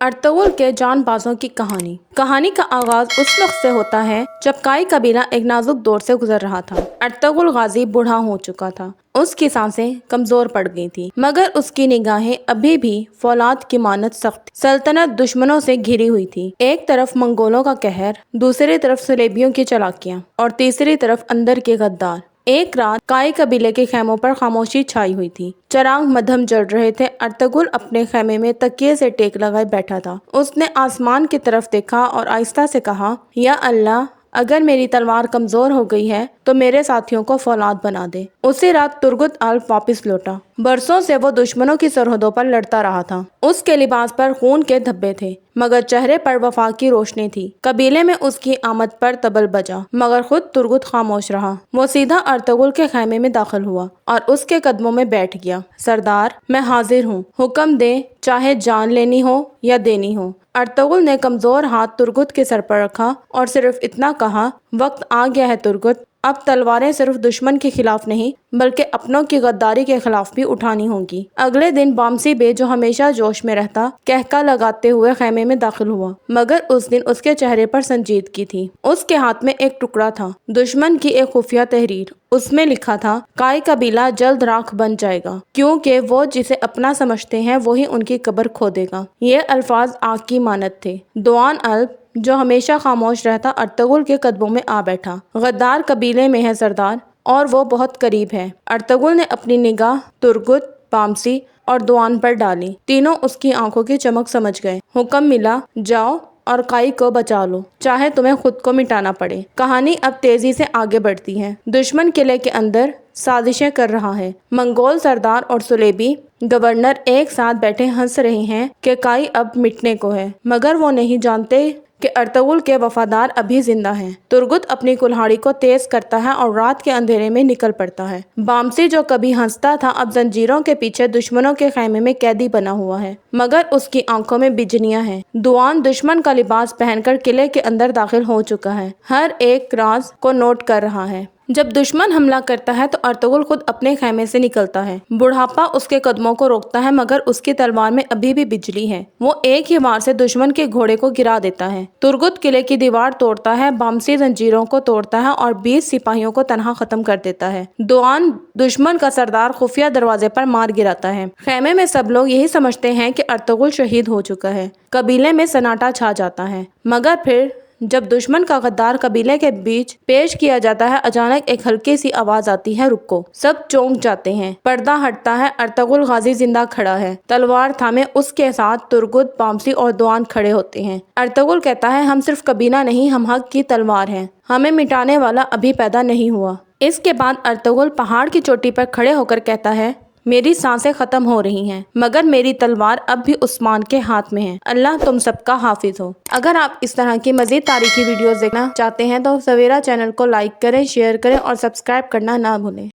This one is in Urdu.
ارطغرل کے جان بازوں کی کہانی کا آغاز اس وقت سے ہوتا ہے جب کائی قبیلہ ایک نازک دور سے گزر رہا تھا۔ ارطغرل غازی بوڑھا ہو چکا تھا، اس کی سانسیں کمزور پڑ گئی تھیں، مگر اس کی نگاہیں ابھی بھی فولاد کی مانند سخت تھیں۔ سلطنت دشمنوں سے گھری ہوئی تھی، ایک طرف منگولوں کا قہر، دوسری طرف صلیبیوں کی چالاکیاں اور تیسری طرف اندر کے غدار۔ ایک رات کائی قبیلے کے خیموں پر خاموشی چھائی ہوئی تھی، چراغ مدھم جل رہے تھے۔ ارطغرل اپنے خیمے میں تکیے سے ٹیک لگائے بیٹھا تھا۔ اس نے آسمان کی طرف دیکھا اور آہستہ سے کہا، یا اللہ، اگر میری تلوار کمزور ہو گئی ہے تو میرے ساتھیوں کو فولاد بنا دے۔ اسی رات ترگت الف واپس لوٹا۔ برسوں سے وہ دشمنوں کی سرحدوں پر لڑتا رہا تھا۔ اس کے لباس پر خون کے دھبے تھے، مگر چہرے پر وفا کی روشنی تھی۔ قبیلے میں اس کی آمد پر طبل بجا، مگر خود ترگت خاموش رہا۔ وہ سیدھا ارطغرل کے خیمے میں داخل ہوا اور اس کے قدموں میں بیٹھ گیا۔ سردار، میں حاضر ہوں، حکم دیں، چاہے جان لینی ہو یا دینی ہو۔ ارطغرل نے کمزور ہاتھ ترگت کے سر پر رکھا اور صرف اتنا کہا، وقت آ گیا ہے ترگت، اب تلواریں صرف دشمن کے خلاف نہیں بلکہ اپنوں کی غداری کے خلاف بھی اٹھانی ہوں گی۔ اگلے دن بامسی بے، جو ہمیشہ جوش میں رہتا، کہکا لگاتے ہوئے خیمے میں داخل ہوا، مگر اس دن اس کے چہرے پر سنجیدگی تھی۔ اس کے ہاتھ میں ایک ٹکڑا تھا، دشمن کی ایک خفیہ تحریر۔ اس میں لکھا تھا، کائی قبیلہ جلد راکھ بن جائے گا، کیونکہ وہ جسے اپنا سمجھتے ہیں وہی ان کی قبر کھودے گا۔ یہ الفاظ آگ کی مانند تھے۔ دوان الف، جو ہمیشہ خاموش رہتا، ارطغرل کے قدموں میں آ بیٹھا۔ غدار قبیلے میں ہے سردار، اور وہ بہت قریب ہے۔ ارطغرل نے اپنی نگاہ ترگت، بامسی اور دوان پر ڈالی۔ تینوں اس کی آنکھوں کی چمک سمجھ گئے۔ حکم ملا، جاؤ اور کائی کو بچا لو، چاہے تمہیں خود کو مٹانا پڑے۔ کہانی اب تیزی سے آگے بڑھتی ہے۔ دشمن قلعے کے اندر سازشیں کر رہا ہے۔ منگول سردار اور صلیبی گورنر ایک ساتھ بیٹھے ہنس رہے ہیں کہ کائی اب مٹنے کو ہے، مگر وہ نہیں جانتے کہ ارطغرل کے وفادار ابھی زندہ ہیں۔ ترگت اپنی کلہاڑی کو تیز کرتا ہے اور رات کے اندھیرے میں نکل پڑتا ہے۔ بامسی، جو کبھی ہنستا تھا، اب زنجیروں کے پیچھے دشمنوں کے خیمے میں قیدی بنا ہوا ہے، مگر اس کی آنکھوں میں بجلیاں ہیں۔ دوان دشمن کا لباس پہن کر قلعے کے اندر داخل ہو چکا ہے، ہر ایک راز کو نوٹ کر رہا ہے۔ جب دشمن حملہ کرتا ہے تو ارطغرل خود اپنے خیمے سے نکلتا ہے۔ بڑھاپا اس کے قدموں کو روکتا ہے، مگر اس کی تلوار میں ابھی بھی بجلی ہے۔ وہ ایک ہی وار سے دشمن کے گھوڑے کو گرا دیتا ہے۔ ترگت قلعے کی دیوار توڑتا ہے، بامسی زنجیروں کو توڑتا ہے اور 20 سپاہیوں کو تنہا ختم کر دیتا ہے۔ دوان، دشمن کا سردار، خفیہ دروازے پر مار گراتا ہے۔ خیمے میں سب لوگ یہی سمجھتے ہیں کہ ارطغرل شہید ہو چکا ہے۔ قبیلے میں سناٹا چھا جاتا ہے، مگر پھر جب دشمن کا غدار قبیلے کے بیچ پیش کیا جاتا ہے، اچانک ایک ہلکی سی آواز آتی ہے، رکو! سب چونک جاتے ہیں، پردہ ہٹتا ہے۔ ارطغرل غازی زندہ کھڑا ہے، تلوار تھامے۔ اس کے ساتھ ترگت، بامسی اور دوان کھڑے ہوتے ہیں۔ ارطغرل کہتا ہے، ہم صرف قبیلہ نہیں، ہم حق کی تلوار ہیں، ہمیں مٹانے والا ابھی پیدا نہیں ہوا۔ اس کے بعد ارطغرل پہاڑ کی چوٹی پر کھڑے ہو کر کہتا ہے، میری سانسیں ختم ہو رہی ہیں، مگر میری تلوار اب بھی عثمان کے ہاتھ میں ہے۔ اللہ تم سب کا حافظ ہو۔ اگر آپ اس طرح کی مزید تاریخی ویڈیوز دیکھنا چاہتے ہیں تو سویرا چینل کو لائک کریں، شیئر کریں اور سبسکرائب کرنا نہ بھولیں۔